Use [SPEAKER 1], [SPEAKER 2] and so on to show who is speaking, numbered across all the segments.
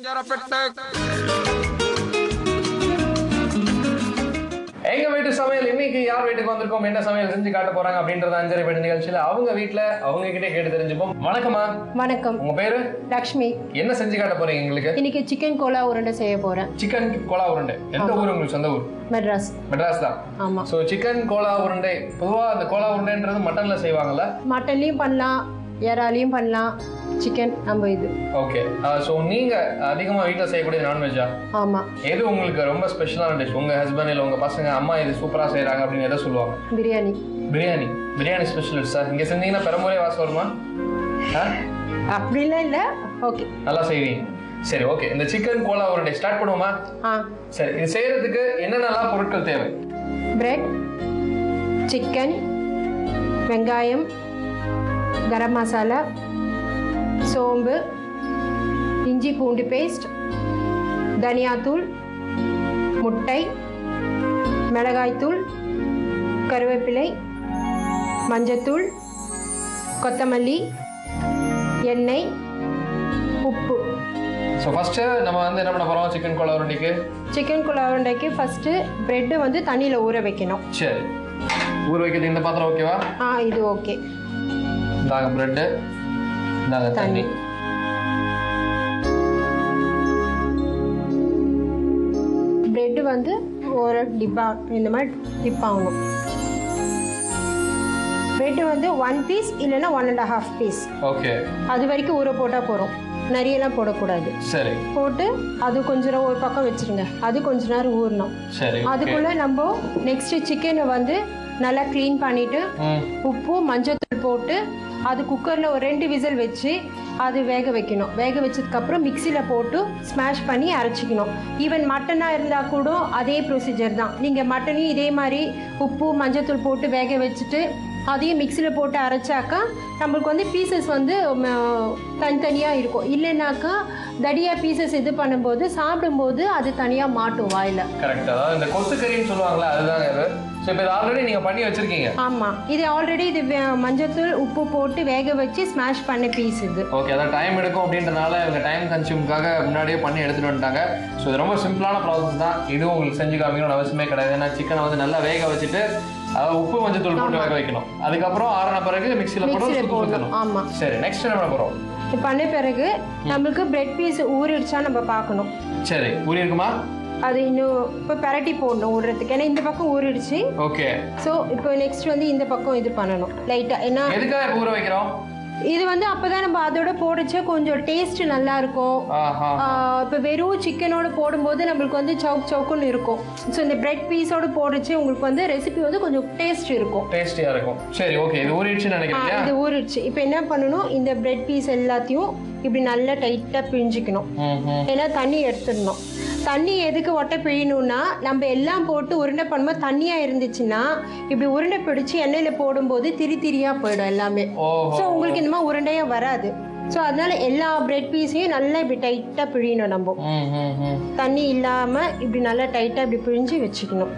[SPEAKER 1] எங்க வீட்டு சமையல் இன்னைக்கு யார் வீட்டுக்கு வந்திருக்கோம், என்ன சமையல் செஞ்சு காட்ட போறாங்க அப்படின்றத அஞ்சரை பேர் நிகழ்ச்சியில அவங்க வீட்டுல அவங்க கிட்டே கேட்டு தெரிஞ்சுப்போம். வணக்கம்மா.
[SPEAKER 2] வணக்கம்.
[SPEAKER 1] உங்க பேரு?
[SPEAKER 2] லக்ஷ்மி.
[SPEAKER 1] என்ன செஞ்சு காட்ட போறீங்க எங்களுக்கு?
[SPEAKER 2] இன்னைக்கு சிக்கன் கோலா உருண்டை செய்ய போறேன்.
[SPEAKER 1] சிக்கன் கோலா உருண்டை. எந்த ஊர் உங்களுக்கு? சொந்த ஊர்?
[SPEAKER 2] மெட்ராஸ்.
[SPEAKER 1] மெட்ராஸ் தான்.
[SPEAKER 2] ஆமா.
[SPEAKER 1] சோ சிக்கன் கோலா உருண்டை, பொதுவா அந்த கோலா உருண்டைன்றது மட்டன்ல செய்வாங்கல்ல?
[SPEAKER 2] மட்டன்லயும் பண்ணலாம், இறாலையும் பண்ணலாம், சிக்கன் நம்ம இது.
[SPEAKER 1] ஓகே. சோ நீங்க அதிகமா வீட்ல செய்யக்கூடிய நான்வெஜ்ஜா?
[SPEAKER 2] ஆமா. எது
[SPEAKER 1] உங்களுக்கு ரொம்ப ஸ்பெஷலான டிஷ்? உங்க ஹஸ்பண்ட் இல்ல உங்க பசங்க அம்மா இது சூப்பரா செய்யறாங்க அப்படின்னு எதை சொல்லுவாங்க?
[SPEAKER 2] பிரியாணி.
[SPEAKER 1] பிரியாணி. Biryani specialist sir. இங்க செஞ்சீங்கன்னா பெரம்பூரே வாசம் வருமா?
[SPEAKER 2] அப்படிலாம் இல்ல. ஓகே,
[SPEAKER 1] நல்லா செய்வீங்க. சரி, ஓகே. இந்த சிக்கன் கோலா உருண்டை ஸ்டார்ட் பண்ணுவோமா? சரி, இது செய்யறதுக்கு என்னென்னலாம் பொருட்கள் தேவை?
[SPEAKER 2] பிரெட், சிக்கன், வெங்காயம், கரம் மசாலா, சோம்பு, இஞ்சி பூண்டு பேஸ்ட், தனியாத்தூள், முட்டை, மிளகாய்த்தூள், கருவேப்பிலை, மஞ்சத்தூள், கொத்தமல்லி, எண்ணெய், உப்பு.
[SPEAKER 1] ஸோ ஃபர்ஸ்ட்டு நம்ம வந்து என்ன பண்ண போகிறோம் சிக்கன் கோலா உருண்டைக்கு?
[SPEAKER 2] சிக்கன் கோலா உருண்டைக்கு ஃபஸ்ட்டு பிரெட்டு வந்து தண்ணியில் ஊற வைக்கணும்.
[SPEAKER 1] சரி, ஊற வைக்கிறது இந்த பாத்திரம் ஓகேவா?
[SPEAKER 2] இது ஓகே.
[SPEAKER 1] இந்தாங்க பிரெட்டு, இந்தாங்க தண்ணி.
[SPEAKER 2] பிரெட்டு வந்து ஒரு டிப்பா இந்த மாதிரி டிப் ஆகணும். பிரெட்டு வந்து 1 பீஸ் இல்லைன்னா 1.5 பீஸ்.
[SPEAKER 1] ஓகே.
[SPEAKER 2] அது வரைக்கும் ஊற போட்டால் போகிறோம், நிறையெல்லாம் போடக்கூடாது.
[SPEAKER 1] சரி. போட்டு
[SPEAKER 2] அது கொஞ்ச நேரம் ஒரு பக்கம் வச்சுருங்க. அது கொஞ்ச நேரம் ஊறணும்.
[SPEAKER 1] சரி.
[SPEAKER 2] அதுக்குள்ளே நம்ம நெக்ஸ்ட்டு சிக்கனை வந்து நல்லா க்ளீன் பண்ணிவிட்டு உப்பு மஞ்சத்தூள் போட்டு அது குக்கரில் ஒரு 2 விசில் வச்சு அது வேக வைக்கணும். வேக வச்சதுக்கப்புறம் மிக்சியில் போட்டு ஸ்மாஷ் பண்ணி அரைச்சிக்கணும். ஈவன் மட்டனாக இருந்தால் கூட அதே ப்ரொசீஜர் தான். நீங்கள் மட்டனையும் இதே மாதிரி உப்பு மஞ்சத்தூள் போட்டு வேக வச்சுட்டு அதையும் மிக்சியில் போட்டு அரைச்சாக்கா நம்மளுக்கு வந்து பீசஸ் வந்து தனித்தனியாக இருக்கும். இல்லைனாக்கா தடியாக பீசஸ் இது பண்ணும்போது சாப்பிடும்போது அது தனியாக மாட்டும் வாயில்.
[SPEAKER 1] கரெக்ட். அதாவது இந்த கொத்துக்கறின்னு சொல்லுவாங்களா, அதுதான் இது. ஸோ இப்போ இது ஆல்ரெடி நீங்கள் பண்ணி வச்சிருக்கீங்க?
[SPEAKER 2] ஆமாம், இது ஆல்ரெடி இது மஞ்சத்தூள் உப்பு போட்டு வேக வச்சு ஸ்மாஷ் பண்ண பீஸ் இது.
[SPEAKER 1] ஓகே. அதான் டைம் எடுக்கும் அப்படின்றனால இவங்க டைம் கன்சியூம்காக முன்னாடியே பண்ணி எடுத்துகிட்டு வந்துட்டாங்க. ஸோ இது ரொம்ப சிம்பிளான ப்ராசஸ் தான். இதுவும் உங்களுக்கு செஞ்சு காமிக்கணும்னு அவசியமே கிடையாது. ஏன்னா சிக்கனை வந்து நல்லா வேக வச்சுட்டு உப்பு மஞ்சத்தூள் போட்டு வேக வைக்கணும். அதுக்கப்புறம் ஆறின பிறகு மிக்சியில் போட்டு.
[SPEAKER 2] ஆமாம்.
[SPEAKER 1] சரி, நெக்ஸ்ட் என்ன பண்ண போகிறோம்?
[SPEAKER 2] பண்ண பிறகு நம்மளுக்கு பிரெட் பீஸ் ஊறிடுச்சா நம்ம பார்க்கணும்.
[SPEAKER 1] சரி, ஊறி இருக்குமா? அது
[SPEAKER 2] இன்னும் இப்போ பரட்டி போடணும் ஊறுறதுக்கு. ஏன்னா இந்த பக்கம் ஊறிடுச்சு.
[SPEAKER 1] ஓகே.
[SPEAKER 2] ஸோ இப்போ நெக்ஸ்ட் வந்து இந்த பக்கம் இது பண்ணணும் லைட்டாக. ஏன்னா
[SPEAKER 1] எதுக்காக ஊற வைக்கிறோம்?
[SPEAKER 2] இது வந்து அப்போதான் நம்ம அதோட போடுச்சு கொஞ்சம் டேஸ்ட் நல்லா இருக்கும். இப்போ வெறும் சிக்கனோட போடும்போது நம்மளுக்கு வந்து சவுக்குன்னு இருக்கும். ஸோ இந்த பிரெட் பீஸோட போடுச்சு உங்களுக்கு வந்து ரெசிபி வந்து கொஞ்சம் டேஸ்ட் இருக்கும், டேஸ்டியா இருக்கும்.
[SPEAKER 1] சரி, ஓகே. இது ஊறிடுச்சுன்னு நினைக்கிறேன்.
[SPEAKER 2] இது ஊறிடுச்சு. இப்போ என்ன பண்ணணும், இந்த பிரெட் பீஸ் எல்லாத்தையும் இப்படி நல்லா டைட்டாக பிழிஞ்சிக்கணும். ஏன்னா தண்ணி எடுத்துடணும். தண்ணி எதுக்கு ஒட்டை பிழியணும்னா நம்ம எல்லாம் போட்டு உருண்டை பண்ணும்போது தண்ணியாக இருந்துச்சுன்னா இப்படி உருண்டை பிடிச்சி எண்ணெயில் போடும்போது திரியாக போயிடும் எல்லாமே. ஸோ உங்களுக்கு இந்த மாதிரி உருண்டையாக வராது. ஸோ அதனால எல்லா பிரெட் பீஸையும் நல்லா இப்படி டைட்டாக பிழியணும். நம்ம தண்ணி இல்லாமல் இப்படி நல்லா டைட்டாக இப்படி பிழிஞ்சு வச்சுக்கணும்.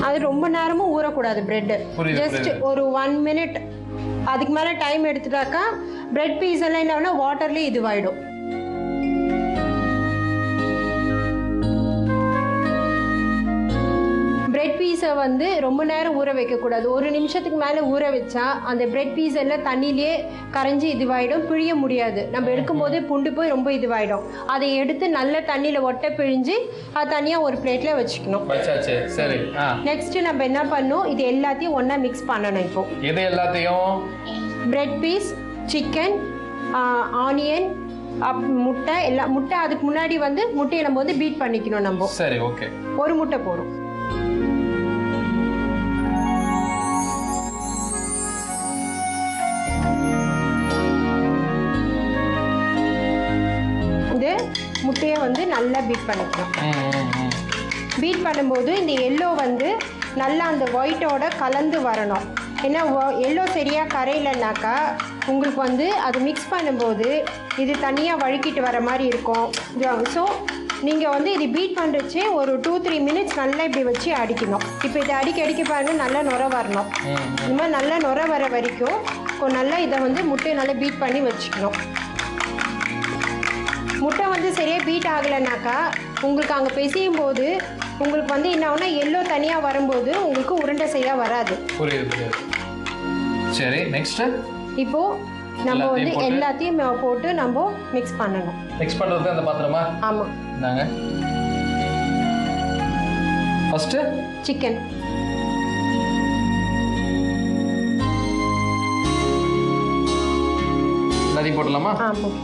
[SPEAKER 2] அது ரொம்ப நேரமும் ஊறக்கூடாது பிரெட்டு. ஜஸ்ட் ஒரு 1 மினிட். அதுக்கு மேலே டைம் எடுத்துட்டாக்கா பிரெட் பீஸ் எல்லாம் என்ன ஆகுனா வாட்டர்லேயே இதுவாயிடும். பிரெட் பீஸை வந்து ரொம்ப நேரம் ஊற வைக்கக்கூடாது. 1 நிமிஷத்துக்கு மேலே ஊற வச்சா அந்த பிரெட் பீஸ் எல்லாம் தண்ணியிலே கரைஞ்சி இதுவாயிடும், பிழிய முடியாது. நம்ம எடுக்கும் போதே புண்டு போய் ரொம்ப இதுவாயிடும். அதை எடுத்து நல்ல தண்ணியில் ஒட்டை பிழிஞ்சு அது தனியாக ஒரு பிளேட்டில் வச்சுக்கணும்.
[SPEAKER 1] சரி.
[SPEAKER 2] நெக்ஸ்ட் நம்ம என்ன பண்ணணும், இது எல்லாத்தையும் ஒன்றா மிக்ஸ் பண்ணணும். இப்போ
[SPEAKER 1] இது எல்லாத்தையும்
[SPEAKER 2] பிரெட் பீஸ், சிக்கன், ஆனியன், முட்டை எல்லாம். முட்டை அதுக்கு முன்னாடி வந்து முட்டையை நம்ம வந்து பீட் பண்ணிக்கணும் நம்ம.
[SPEAKER 1] சரி, ஓகே.
[SPEAKER 2] ஒரு முட்டை போடும். இது முட்டையை வந்து நல்லா பீட் பண்ணிக்கணும். பீட் பண்ணும்போது இந்த எல்லோ வந்து நல்லா அந்த ஒயிட்டோட கலந்து வரணும். ஏன்னா எல்லோ சரியாக கரையிலனாக்கா உங்களுக்கு வந்து அது மிக்ஸ் பண்ணும்போது இது தனியாக வழுக்கிட்டு வர மாதிரி இருக்கும். ஸோ நீங்கள் வந்து இது பீட் பண்ணுறச்சு ஒரு 2-3 மினிட்ஸ் நல்லா இப்படி வச்சு அடிக்கணும். இப்போ இதை அடிக்க பாருங்கள் நல்லா நுர வரணும். இந்த மாதிரி நல்லா நுர வர வரைக்கும் நல்லா இதை வந்து முட்டையை நல்லா பீட் பண்ணி வச்சுக்கணும். ஸ்வீட் ஆகலைனாக்கா உங்களுக்கு அங்கே பிசையும் போது உங்களுக்கு வந்து என்ன ஆகுனா எல்லோ தனியாக வரும்போது உங்களுக்கு உருண்டை செய்ய வராது.
[SPEAKER 1] புரியுது. சரி, நெக்ஸ்ட்
[SPEAKER 2] இப்போது நம்ம வந்து எல்லாத்தையும் போட்டு நம்ம மிக்ஸ் பண்ணணும்.
[SPEAKER 1] மிக்ஸ் பண்ணுறது அந்த பாத்திரமா?
[SPEAKER 2] ஆமாம்.
[SPEAKER 1] நாங்கள் ஃபஸ்ட்டு
[SPEAKER 2] சிக்கன்
[SPEAKER 1] எல்லாத்தையும் போடலாமா?
[SPEAKER 2] ஆமாம்.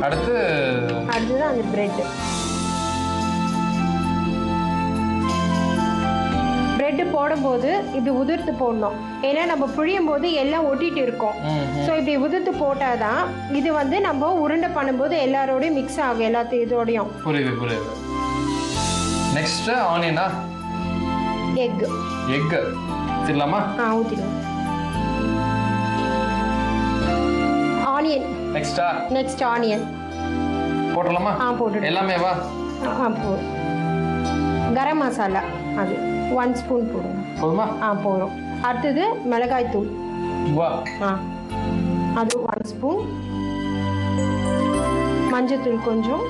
[SPEAKER 2] அடுத்தது அந்த பிரெட்டு போடும்போது இப்படி உதிர்த்து போடணும். ஏன்னா நம்ம புழியும் போது எல்லாம் ஒட்டிட்டு இருக்கோம். ஸோ இப்படி உதிர்த்து போட்டாதான் இது வந்து நம்ம உருண்டை பண்ணும்போது எல்லாரோடையும் மிக்ஸ் ஆகும், எல்லாத்தையும் இதோடையும்.
[SPEAKER 1] புரியுது. நெக்ஸ்ட் ஆனியனா?
[SPEAKER 2] எக்
[SPEAKER 1] ஊத்திடலாமா?
[SPEAKER 2] ஊத்திடலாம். ஆனியன் நெக்ஸ்ட் ஆனியன்
[SPEAKER 1] போடலாமா? போட்டுடு. எல்லாமே வா.
[SPEAKER 2] போ. கரம் மசாலா அது 1 ஸ்பூன் போடுங்க.
[SPEAKER 1] போதுமா?
[SPEAKER 2] போதும். அடுத்தது மிளகாய் தூள்.
[SPEAKER 1] வா.
[SPEAKER 2] அது 1 ஸ்பூன். மஞ்சத்தூள் கொஞ்சம்.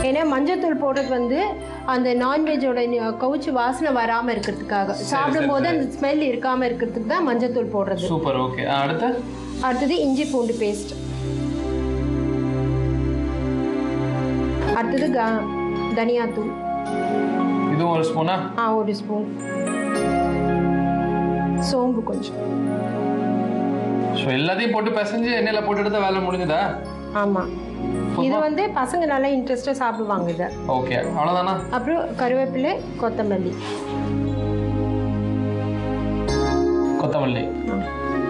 [SPEAKER 2] ஏன்னா மஞ்சத்தூள் போடுறது வந்து அந்த நான்வெஜ்ஜோட கவுச்சி வாசனை வராமல் இருக்கிறதுக்காக, சாப்பிடும்போது அந்த ஸ்மெல் இருக்காமல் இருக்கிறதுக்கு தான் மஞ்சத்தூள் போடுறது.
[SPEAKER 1] சூப்பர். ஓகே. அடுத்தது
[SPEAKER 2] இஞ்சி பூண்டு பேஸ்ட். அடுத்தது தனியாத்தூள்.
[SPEAKER 1] இது 1 ஸ்பூனா?
[SPEAKER 2] 1 ஸ்பூன். சோம்பு கொஞ்சம்.
[SPEAKER 1] ஸோ எல்லாத்தையும் போட்டு பிசைஞ்சு எண்ணெயில் போட்டு எடுத்த வேலை முடிஞ்சுதா?
[SPEAKER 2] ஆமாம். இது வந்து பசங்க நல்லா இன்ட்ரெஸ்டாக சாப்பிடுவாங்க இதை.
[SPEAKER 1] ஓகே, அவ்வளோதானா?
[SPEAKER 2] அப்புறம் கருவேப்பிலை, கொத்தமல்லி.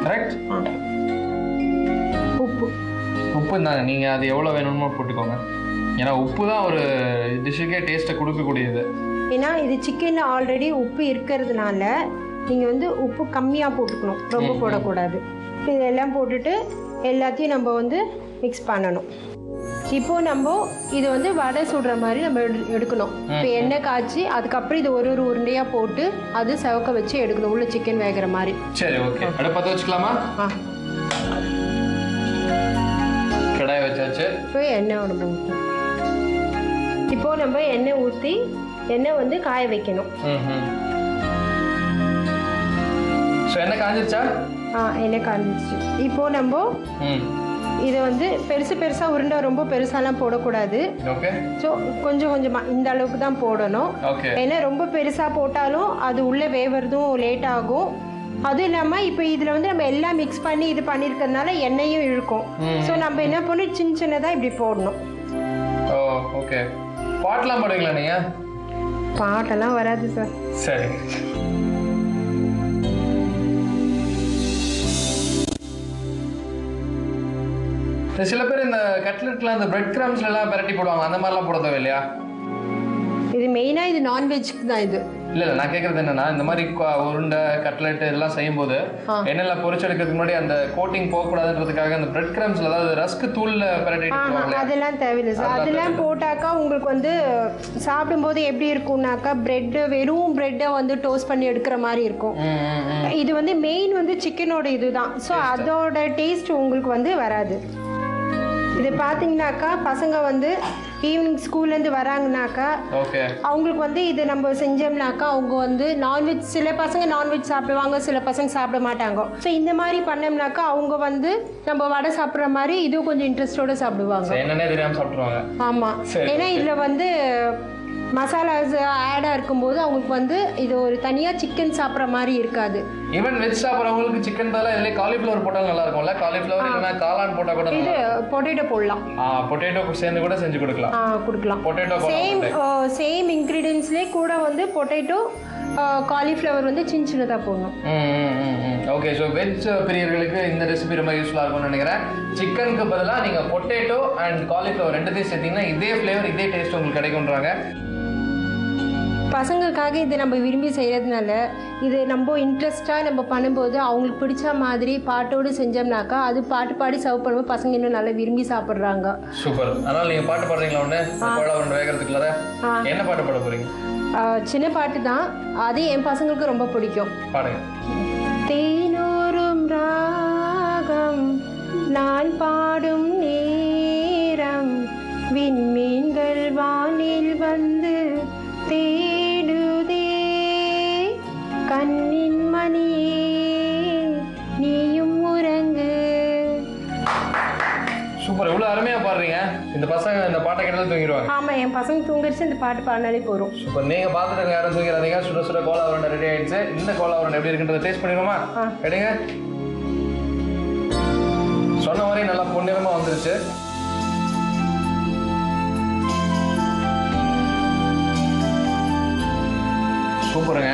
[SPEAKER 1] கரெக்ட். உப்பு தாங்க, நீங்கள் அது எவ்வளோ வேணுமோ போட்டுக்கோங்க. ஏன்னா உப்பு தான் ஒரு டிஷ்ஷுக்கே டேஸ்ட்டை கொடுக்கக்கூடியது.
[SPEAKER 2] ஏன்னா இது சிக்கனில் ஆல்ரெடி உப்பு இருக்கிறதுனால நீங்கள் வந்து உப்பு கம்மியாக போட்டுக்கணும், ரொம்ப போடக்கூடாது. இதெல்லாம் போட்டுட்டு எல்லாத்தையும் நம்ம வந்து மிக்ஸ் பண்ணணும். இப்போது நம்ம இது வந்து வடை சுடுற மாதிரி நம்ம எடுக்கணும். இப்போ எண்ணெய் காய்ச்சி அதுக்கப்புறம் இது ஒரு உருண்டையாக போட்டு அது செவக்க வச்சு எடுக்கணும், உள்ள சிக்கன் வேகிற மாதிரி.
[SPEAKER 1] சரி, ஓகே. அடுப்பை வச்சுக்கலாமா? கடாய் வச்சாச்சு.
[SPEAKER 2] இப்போ எண்ணெய் ஊற்றி இப்போ நம்ம எண்ணெய் ஊற்றி எண்ணெய் வந்து காய வைக்கணும்.
[SPEAKER 1] எண்ணெய் காஞ்சிருச்சா?
[SPEAKER 2] எண்ணெய் காஞ்சிருச்சு. இப்போ நம்ம இதை வந்து பெருசாக உருண்டை ரொம்ப பெருசாலாம் போடக்கூடாது. ஸோ கொஞ்சம் கொஞ்சமாக இந்த அளவுக்கு தான் போடணும். ஏன்னா ரொம்ப பெருசாக போட்டாலும் அது உள்ளே வேவறதும் லேட் ஆகும். அதுவும் இல்லாமல் இப்போ இதில் வந்து நம்ம எல்லாம் மிக்ஸ் பண்ணி இது பண்ணியிருக்கிறதுனால எண்ணெயும் இழுக்கும். ஸோ நம்ம என்ன பண்ணணும், சின்னதாக இப்படி போடணும்.
[SPEAKER 1] ஓகே. பாட்டெல்லாம் போடுவீங்களா நீங்கள்?
[SPEAKER 2] பாட்டெல்லாம் வராது சார்.
[SPEAKER 1] சரி. சில பேர் இந்த கட்லெட்லாம் இந்த பிரெட் கிரம்ஸ்லாம் பரட்டி போடுவாங்க, அந்த மாதிரிலாம் போட தேவை இல்லையா?
[SPEAKER 2] இது மெயினாக இது நான்வெஜ்க்கு தான் இது.
[SPEAKER 1] இல்லை நான் கேட்குறது என்னன்னா, இந்த மாதிரி உருண்டை கட்லெட் இதெல்லாம் செய்யும்போது எண்ணெயில் பொரிச்சு எடுக்கிறதுக்கு முன்னாடி அந்த கோட்டிங் போகக்கூடாதுன்றதுக்காக அந்த பிரெட் கிரம்ஸ்ல, அதாவது ரஸ்க் தூள்ல பரட்டிட்டு
[SPEAKER 2] அதெல்லாம் தேவையில்லை சார். அதெல்லாம் போட்டாக்கா உங்களுக்கு வந்து சாப்பிடும்போது எப்படி இருக்கும்னாக்கா வெறும் பிரெட்டை வந்து டோஸ்ட் பண்ணி எடுக்கிற மாதிரி இருக்கும். இது வந்து மெயின் வந்து சிக்கனோட இதுதான். ஸோ அதோட டேஸ்ட் உங்களுக்கு வந்து வராது. இது பார்த்தீங்கன்னாக்கா பசங்க வந்து ஈவினிங் ஸ்கூல்லேருந்து வராங்கனாக்கா அவங்களுக்கு வந்து இது நம்ம செஞ்சோம்னாக்கா அவங்க வந்து நான்வெஜ், சில பசங்க நான்வெஜ் சாப்பிடுவாங்க, சில பசங்க சாப்பிட மாட்டாங்க. ஸோ இந்த மாதிரி பண்ணோம்னாக்கா அவங்க வந்து நம்ம வடை சாப்பிட்ற மாதிரி இதுவும் கொஞ்சம் இன்ட்ரெஸ்டோட சாப்பிடுவாங்க. ஆமாம். ஏன்னா இதில் வந்து மசாலாஸ் ஆடாக இருக்கும்போது அவங்களுக்கு வந்து இது ஒரு தனியாக சிக்கன் சாப்பிட்ற மாதிரி இருக்காது.
[SPEAKER 1] ஈவன் வெஜ் சாப்பிட்றவங்களுக்கு சிக்கன் பதிலாக இதில் காலிஃப்ளவர் போட்டால் நல்லா இருக்கும்ல? காலிஃப்ளவர் இல்லைன்னா காளான் போட்டால் கூட
[SPEAKER 2] இது பொட்டேட்டோ போடலாம்.
[SPEAKER 1] பொட்டேட்டோ சேர்ந்து கூட செஞ்சு கொடுக்கலாம். பொட்டேட்டோ
[SPEAKER 2] சேம் இன்க்ரீடியன்ஸ்லேயே கூட வந்து பொட்டேட்டோ காலிஃப்ளவர் வந்து சின்னதாக போடணும்.
[SPEAKER 1] ஓகே. ஸோ வெஜ் பிரியர்களுக்கு இந்த ரெசிபி ரொம்ப யூஸ்ஃபுல்லாக இருக்கும்னு நினைக்கிறேன். சிக்கனுக்கு பதிலாக நீங்கள் பொட்டேட்டோ அண்ட் காலிஃப்ளவர் ரெண்டுத்தையும் சேர்த்தீங்கன்னா இதே ஃப்ளேவர் இதே டேஸ்ட் உங்களுக்கு கிடைக்கும்ன்றாங்க.
[SPEAKER 2] பசங்களுக்காக இதை நம்ம விரும்பி செய்கிறதுனால இது நம்ம இன்ட்ரெஸ்டாக நம்ம பண்ணும்போது அவங்களுக்கு பிடிச்ச மாதிரி பாட்டோடு செஞ்சோம்னாக்கா அது பாட்டு பாடி சர்வ் பண்ணும்போது பசங்க இன்னும் நல்லா விரும்பி சாப்பிட்றாங்க.
[SPEAKER 1] சூப்பர். அதனால் நீங்கள் பாட்டு பாடுறீங்களா? ஒன்று வேகிறதுக்குள்ள என்ன பாட்டு பாட போகிறீங்க?
[SPEAKER 2] சின்ன பாட்டு தான், அது என் பசங்களுக்கு ரொம்ப பிடிக்கும்.
[SPEAKER 1] பாடுங்க.
[SPEAKER 2] தேனூரும் ராகம் நான்
[SPEAKER 1] சூப்பர், இவ்வளவு அருமையா பாடுறீங்க. இந்த பசங்க இந்த பாட்டை கேட்டாலும் தூங்கிடுவாங்க.
[SPEAKER 2] ஆமா, என் பசங்க தூங்கிடுச்சு, இந்த பாட்டு பாடினாலே போறோம்.
[SPEAKER 1] சூப்பர். நீங்க பாத்துட்டு யாரும் தூங்கிறாதீங்க. சுட சுட கோலா உருண்டை ரெடி ஆயிடுச்சு. இந்த கோலா உருண்டை எப்படி இருக்குன்றத டேஸ்ட் பண்ணிடுவோமா? எடுங்க. சொன்ன மாதிரி நல்லா பொன்னிறமா வந்துருச்சு. சூப்பருங்க.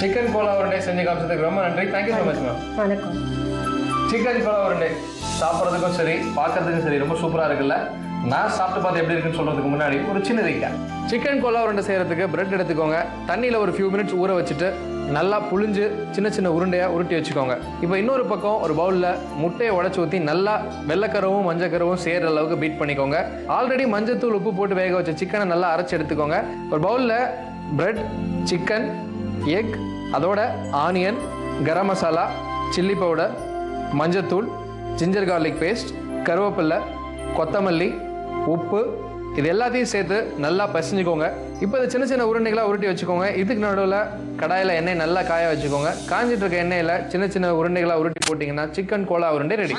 [SPEAKER 1] சிக்கன் கோலா உருண்டை செஞ்சு காமிச்சதுக்கு ரொம்ப நன்றி. Thank you so much ma'am.
[SPEAKER 2] வணக்கம்.
[SPEAKER 1] சிக்கன் கோலா உருண்டை சாப்பிட்றதுக்கும் சரி பார்க்கறதுக்கும் சரி ரொம்ப சூப்பராக இருக்குல்ல. நான் சாப்பிட்டு பார்த்து எப்படி இருக்குன்னு சொல்றதுக்கு முன்னாடி ஒரு சின்ன ரீக்கா. சிக்கன் கோலா உருண்டை செய்யறதுக்கு பிரெட் எடுத்துக்கோங்க. தண்ணியில் ஒரு ஃபியூ மினிட்ஸ் ஊற வச்சுட்டு நல்லா புழிஞ்சு சின்ன சின்ன உருண்டையாக உருட்டி வச்சுக்கோங்க. இப்போ இன்னொரு பக்கம் ஒரு பவுலில் முட்டையை உடச்சி ஊற்றி நல்லா வெள்ளைக்கரவும் மஞ்சக்கரவும் சேர்கிற அளவுக்கு பீட் பண்ணிக்கோங்க. ஆல்ரெடி மஞ்சத்தூள் உப்பு போட்டு வேக வச்ச சிக்கனை நல்லா அரைச்சி எடுத்துக்கோங்க. ஒரு பவுலில் பிரெட், சிக்கன், எக், அதோட onion, garam masala, chilli powder, மஞ்சத்தூள், ஜிஞ்சர் கார்லிக் பேஸ்ட், கருவேப்பிலை, கொத்தமல்லி, உப்பு, இது எல்லாத்தையும் சேர்த்து நல்லா பசஞ்சுக்கோங்க. இப்போ இதை சின்ன சின்ன உருண்டைகளாக உருட்டி வச்சுக்கோங்க. இதுக்கு நடுவில் கடாயில் எண்ணெய் நல்லா காய வச்சுக்கோங்க. காஞ்சிட்டு இருக்க எண்ணெயில் சின்ன சின்ன உருண்டைகளாக உருட்டி போட்டிங்கன்னா சிக்கன் கோலா உருண்டை ரெடி.